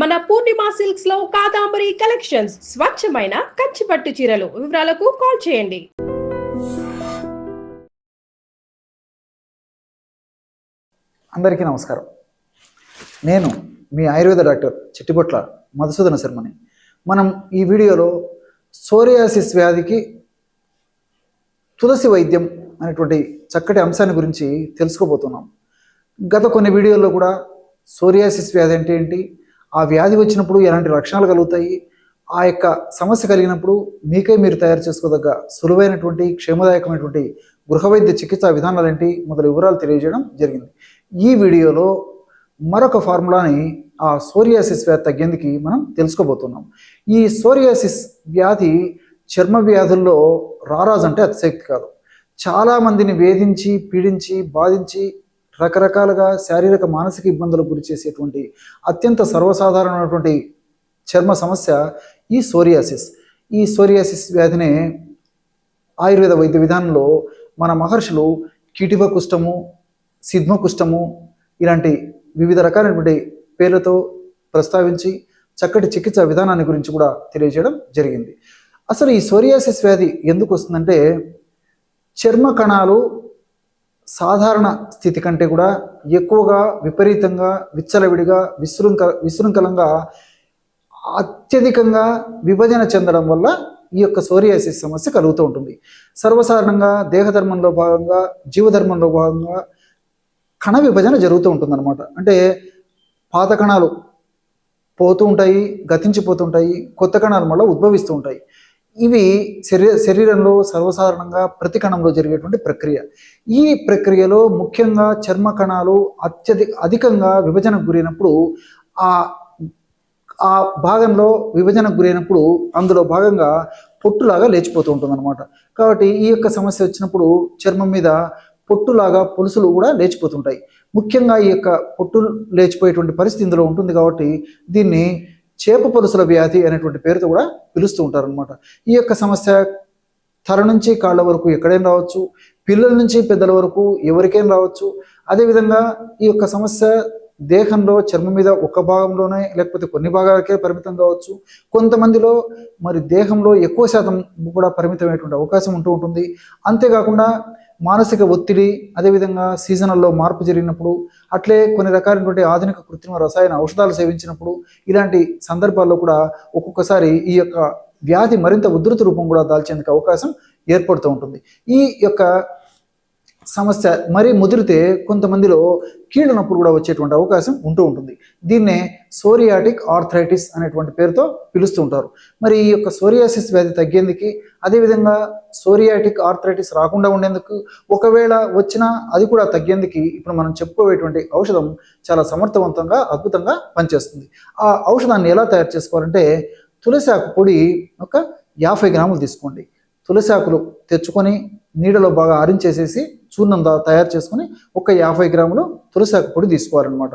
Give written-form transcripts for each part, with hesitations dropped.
మన పూర్ణిమ సిల్క్స్ లో కాదాంబరి కలెక్షన్స్ స్వచ్ఛమైన కంచి పట్టు చీరలు. వివరాలకు కాల్ చేయండి. అందరికీ నమస్కారం. నేను మీ ఆయుర్వేద డాక్టర్ చిట్టిబొట్ల మధుసూదన శర్మని. మనం ఈ వీడియోలో సోరియాసిస్ వ్యాధికి తులసి వైద్యం అనేటువంటి చక్కటి అంశాన్ని గురించి తెలుసుకోబోతున్నాం. గత కొన్ని వీడియోల్లో కూడా సోరియాసిస్ వ్యాధి అంటే ఏంటి, ఆ వ్యాధి వచ్చినప్పుడు ఎలాంటి లక్షణాలు కలుగుతాయి, ఆ యొక్క సమస్య కలిగినప్పుడు మీకై మీరు తయారు చేసుకోదగ్గ సులువైనటువంటి క్షేమదాయకమైనటువంటి గృహవైద్య చికిత్సా విధానాలు ఏంటి మొదలు వివరాలు తెలియజేయడం జరిగింది. ఈ వీడియోలో మరొక ఫార్ములాని ఆ సోరియాసిస్ వ్యాధి తగ్గేందుకు మనం తెలుసుకోబోతున్నాం. ఈ సోరియాసిస్ వ్యాధి చర్మ వ్యాధుల్లో రారాజు అంటే అతిశక్తి కాదు. చాలామందిని వేధించి పీడించి బాధించి రకరకాలుగా శారీరక మానసిక ఇబ్బందులకు గురి చేసేటువంటి అత్యంత సర్వసాధారణమైనటువంటి చర్మ సమస్య ఈ సోరియాసిస్. ఈ సోరియాసిస్ వ్యాధినే ఆయుర్వేద వైద్య విధానంలో మన మహర్షులు కీటివ కుష్టము, సిద్మ కుష్టము ఇలాంటి వివిధ రకాలైనటువంటి పేర్లతో ప్రస్తావించి చక్కటి చికిత్సా విధానాన్ని గురించి కూడా తెలియజేయడం జరిగింది. అసలు ఈ సోరియాసిస్ వ్యాధి ఎందుకు వస్తుందంటే, చర్మ కణాలు సాధారణ స్థితి కంటే కూడా ఎక్కువగా విపరీతంగా విచ్చలవిడిగా విశృంఖలంగా అత్యధికంగా విభజన చెందడం వల్ల ఈ యొక్క సోరియాసిస్ సమస్య కలుగుతూ ఉంటుంది. సర్వసాధారణంగా దేహధర్మంలో భాగంగా జీవధర్మంలో భాగంగా కణ విభజన జరుగుతూ ఉంటుంది అన్నమాట. అంటే పాత కణాలు పోతూ ఉంటాయి, గతించిపోతుంటాయి, కొత్త కణాలు మళ్ళీ ఉద్భవిస్తూ ఉంటాయి. ఇవి శరీరంలో సర్వసాధారణంగా ప్రతి కణంలో జరిగేటువంటి ప్రక్రియ. ఈ ప్రక్రియలో ముఖ్యంగా చర్మ కణాలు అధికంగా విభజనకు గురైనప్పుడు ఆ భాగంలో విభజనకు గురైనప్పుడు అందులో భాగంగా పొట్టులాగా లేచిపోతూ ఉంటుంది అనమాట. కాబట్టి ఈ యొక్క సమస్య వచ్చినప్పుడు చర్మం మీద పొట్టులాగా పొలుసులు కూడా లేచిపోతుంటాయి. ముఖ్యంగా ఈ యొక్క పొట్టు లేచిపోయేటువంటి పరిస్థితి ఇందులో ఉంటుంది. కాబట్టి దీన్ని చేప పొలుసుల వ్యాధి అనేటువంటి పేరుతో కూడా పిలుస్తూ ఉంటారు అనమాట. ఈ యొక్క సమస్య తల నుంచి కాళ్ళ వరకు ఎక్కడైనా రావచ్చు, పిల్లల నుంచి పెద్దల వరకు ఎవరికైనా రావచ్చు. అదేవిధంగా ఈ యొక్క సమస్య దేహంలో చర్మం మీద ఒక భాగంలోనే లేకపోతే కొన్ని భాగాలకే పరిమితం కావచ్చు. కొంతమందిలో మరి దేహంలో ఎక్కువ శాతం కూడా పరిమితమైనటువంటి అవకాశం ఉంటూ ఉంటుంది. అంతేకాకుండా మానసిక ఒత్తిడి, అదేవిధంగా సీజనల్లో మార్పు జరిగినప్పుడు, అట్లే కొన్ని రకాలైనటువంటి ఆధునిక కృత్రిమ రసాయన ఔషధాలు సేవించినప్పుడు ఇలాంటి సందర్భాల్లో కూడా ఒక్కొక్కసారి ఈ యొక్క వ్యాధి మరింత ఉధృత రూపం కూడా దాల్చేందుకు అవకాశం ఏర్పడుతూ ఉంటుంది. ఈ యొక్క సమస్య మరీ ముదిరితే కొంతమందిలో కీళ్ళ నొప్పులు కూడా వచ్చేటువంటి అవకాశం ఉంటూ ఉంటుంది. దీన్నే సోరియాటిక్ ఆర్థరైటిస్ అనేటువంటి పేరుతో పిలుస్తూ ఉంటారు. మరి ఈ యొక్క సోరియాసిస్ వ్యాధి తగ్గేందుకు, అదేవిధంగా సోరియాటిక్ ఆర్థరైటిస్ రాకుండా ఉండేందుకు, ఒకవేళ వచ్చినా అది కూడా తగ్గేందుకు ఇప్పుడు మనం చెప్పుకోవేటువంటి ఔషధం చాలా సమర్థవంతంగా అద్భుతంగా పనిచేస్తుంది. ఆ ఔషధాన్ని ఎలా తయారు చేసుకోవాలంటే, తులసి ఆకు పొడి ఒక 50 గ్రాములు తీసుకోండి. తులసి ఆకులు తెచ్చుకొని నీడలో బాగా ఆరించేసేసి చూర్ణం తయారు చేసుకొని ఒక 50 గ్రాములు తులసాకు పొడి తీసుకోవాలన్నమాట.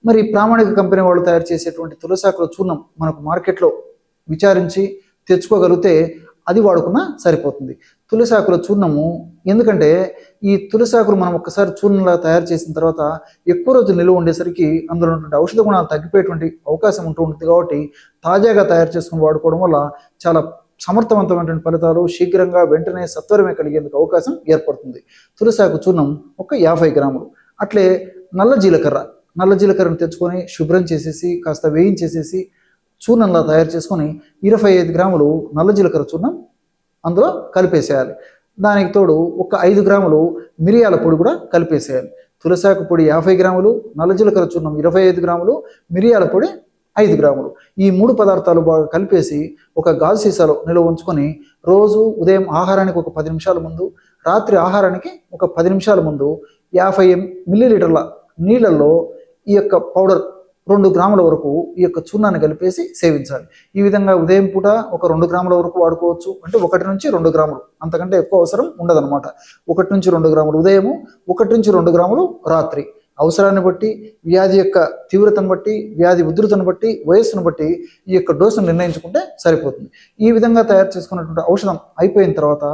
మరి ప్రామాణిక కంపెనీ వాళ్ళు తయారు చేసేటువంటి తులసాకుల చూర్ణం మనకు మార్కెట్లో విచారించి తెచ్చుకోగలిగితే అది వాడుకున్నా సరిపోతుంది. తులసాకుల చూర్ణము ఎందుకంటే ఈ తులసాకులు మనం ఒక్కసారి చూర్ణంలా తయారు చేసిన తర్వాత ఎక్కువ రోజులు నిలువ ఉండేసరికి అందులో ఉన్నటువంటి ఔషధ గుణాలు తగ్గిపోయేటువంటి అవకాశం ఉంటూ ఉంటుంది. కాబట్టి తాజాగా తయారు చేసుకుని వాడుకోవడం వల్ల చాలా సమర్థవంతమైనటువంటి ఫలితాలు శీఘ్రంగా వెంటనే సత్వరమే కలిగేందుకు అవకాశం ఏర్పడుతుంది. తులసాకు చూర్ణం ఒక 50 గ్రాములు. అట్లే నల్ల జీలకర్రను తెచ్చుకొని శుభ్రం చేసేసి కాస్త వేయించేసేసి చూర్ణంలా తయారు చేసుకొని 25 గ్రాములు నల్ల జీలకర్ర చూర్ణం అందులో కలిపేసేయాలి. దానికి తోడు ఒక 5 గ్రాములు మిరియాల పొడి కూడా కలిపేసేయాలి. తులసాకు పొడి 50 గ్రాములు, నల్ల జీలకర్ర చూర్ణం 25 గ్రాములు, మిరియాల పొడి 5 గ్రాములు. ఈ 3 పదార్థాలు బాగా కలిపేసి ఒక గాజు సీసాలో నిల్వ ఉంచుకొని రోజు ఉదయం ఆహారానికి ఒక 10 నిమిషాల ముందు, రాత్రి ఆహారానికి ఒక 10 నిమిషాల ముందు 50 మిల్లీలీటర్ల నీళ్ళల్లో ఈ యొక్క పౌడర్ 2 గ్రాముల వరకు ఈ యొక్క చూర్ణాన్ని కలిపేసి సేవించాలి. ఈ విధంగా ఉదయం పూట ఒక 2 గ్రాముల వరకు వాడుకోవచ్చు. అంటే 1 నుంచి 2 గ్రాములు, అంతకంటే ఎక్కువ అవసరం ఉండదన్నమాట. 1 నుంచి 2 గ్రాములు ఉదయము, 1 నుంచి 2 గ్రాములు రాత్రి. అవసరాన్ని బట్టి, వ్యాధి యొక్క తీవ్రతను బట్టి, వ్యాధి ఉధృతను బట్టి, వయస్సును బట్టి ఈ యొక్క డోసును నిర్ణయించుకుంటే సరిపోతుంది. ఈ విధంగా తయారు చేసుకున్నటువంటి ఔషధం అయిపోయిన తర్వాత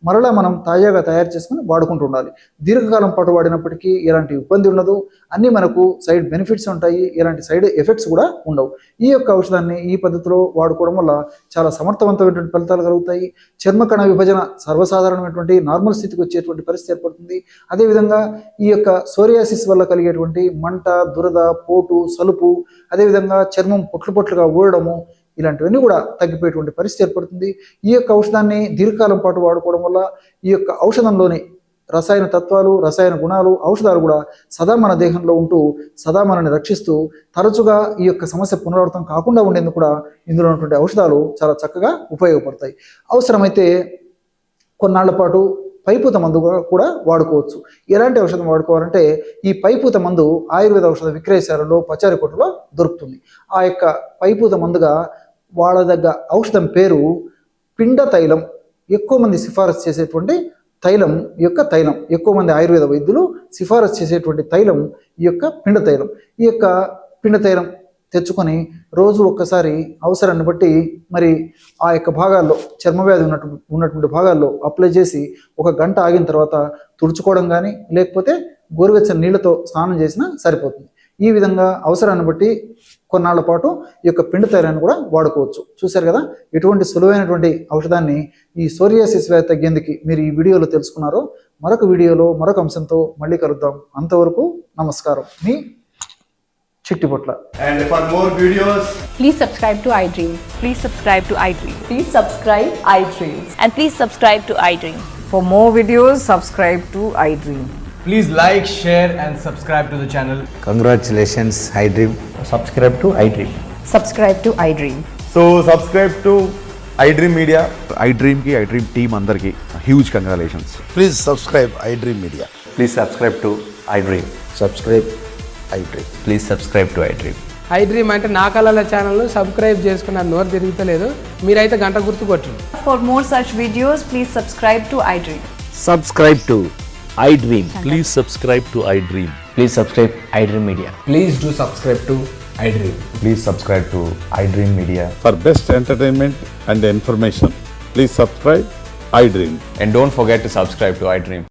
మరలా మనం తాజాగా తయారు చేసుకుని వాడుకుంటూ ఉండాలి. దీర్ఘకాలం పాటు వాడినప్పటికీ ఎలాంటి ఇబ్బంది ఉండదు, అన్నీ మనకు సైడ్ బెనిఫిట్స్ ఉంటాయి, ఎలాంటి సైడ్ ఎఫెక్ట్స్ కూడా ఉండవు. ఈ యొక్క ఔషధాన్ని ఈ పద్ధతిలో వాడుకోవడం వల్ల చాలా సమర్థవంతమైనటువంటి ఫలితాలు కలుగుతాయి. చర్మకణ విభజన సర్వసాధారణమైనటువంటి నార్మల్ స్థితికి వచ్చేటువంటి పరిస్థితి ఏర్పడుతుంది. అదేవిధంగా ఈ యొక్క సోరియాసిస్ వల్ల కలిగేటువంటి మంట, దురద, పోటు, సలుపు, అదేవిధంగా చర్మం పొట్లుగా ఊడడము, ఇలాంటివన్నీ కూడా తగ్గిపోయేటువంటి పరిస్థితి ఏర్పడుతుంది. ఈ యొక్క ఔషధాన్ని దీర్ఘకాలం పాటు వాడుకోవడం వల్ల ఈ యొక్క ఔషధంలోని రసాయన తత్వాలు, రసాయన గుణాలు, ఔషధాలు కూడా సదా మన దేహంలో ఉంటూ సదా మనల్ని రక్షిస్తూ తరచుగా ఈ యొక్క సమస్య పునరావృతం కాకుండా ఉండేందుకు కూడా ఇందులో ఉన్నటువంటి ఔషధాలు చాలా చక్కగా ఉపయోగపడతాయి. అవసరమైతే కొన్నాళ్ల పాటు పైపూత మందుగా కూడా వాడుకోవచ్చు. ఎలాంటి ఔషధం వాడుకోవాలంటే ఈ పైపూత మందు ఆయుర్వేద ఔషధ విక్రయశాలలో, పచారి కొట్టులో దొరుకుతుంది. ఆ యొక్క పైపూత మందుగా వాడదగ్గ ఔషధం పేరు పిండ తైలం. ఎక్కువ మంది సిఫారసు చేసేటువంటి తైలం ఈ యొక్క తైలం. ఎక్కువ మంది ఆయుర్వేద వైద్యులు సిఫారసు చేసేటువంటి తైలం ఈ యొక్క పిండ తైలం. ఈ యొక్క పిండ తైలం తెచ్చుకొని రోజు ఒక్కసారి అవసరాన్ని బట్టి మరి ఆ యొక్క భాగాల్లో, చర్మవ్యాధి ఉన్నటువంటి భాగాల్లో అప్లై చేసి 1 గంట ఆగిన తర్వాత తుడుచుకోవడం కానీ, లేకపోతే గోరువెచ్చని నీళ్ళతో స్నానం చేసినా సరిపోతుంది. ఈ విధంగా అవసరాన్ని బట్టి కొన్నాళ్ల పాటు ఈ యొక్క పిండి తైలాన్ని కూడా వాడుకోవచ్చు. చూశారు కదా ఎటువంటి సులువైనటువంటి ఔషధాన్ని ఈ సోరియాసిస్ వ్యాధి తగ్గేందుకు మీరు ఈ వీడియోలో తెలుసుకున్నారో. మరొక వీడియోలో మరొక అంశంతో మళ్ళీ కలుద్దాం. అంతవరకు నమస్కారం. మీ Chittipotla. And for more videos, Please subscribe to iDream. Please subscribe to iDream. Please subscribe iDream. And please subscribe to iDream. For more videos, subscribe to iDream. please like, share and subscribe to the channel. Congratulations, iDream. subscribe to iDream. Subscribe to iDream. So subscribe to iDream Media. iDream ki iDream team అందరికి huge congratulations. Please subscribe iDream Media. Please subscribe to iDream. Subscribe iDream. Please subscribe to iDream. iDream అంటే నా కళల channel subscribe చేసుకున్న నోరు తిరుగుతలేదు, మీరైతే గంట గుర్తు కొట్టండి. For more such videos, please subscribe to iDream. Subscribe to iDream. Please subscribe to iDream. Please subscribe iDream Media. Please do subscribe to iDream. Please subscribe to iDream Media. For best entertainment and information, please subscribe iDream. And don't forget to subscribe to iDream.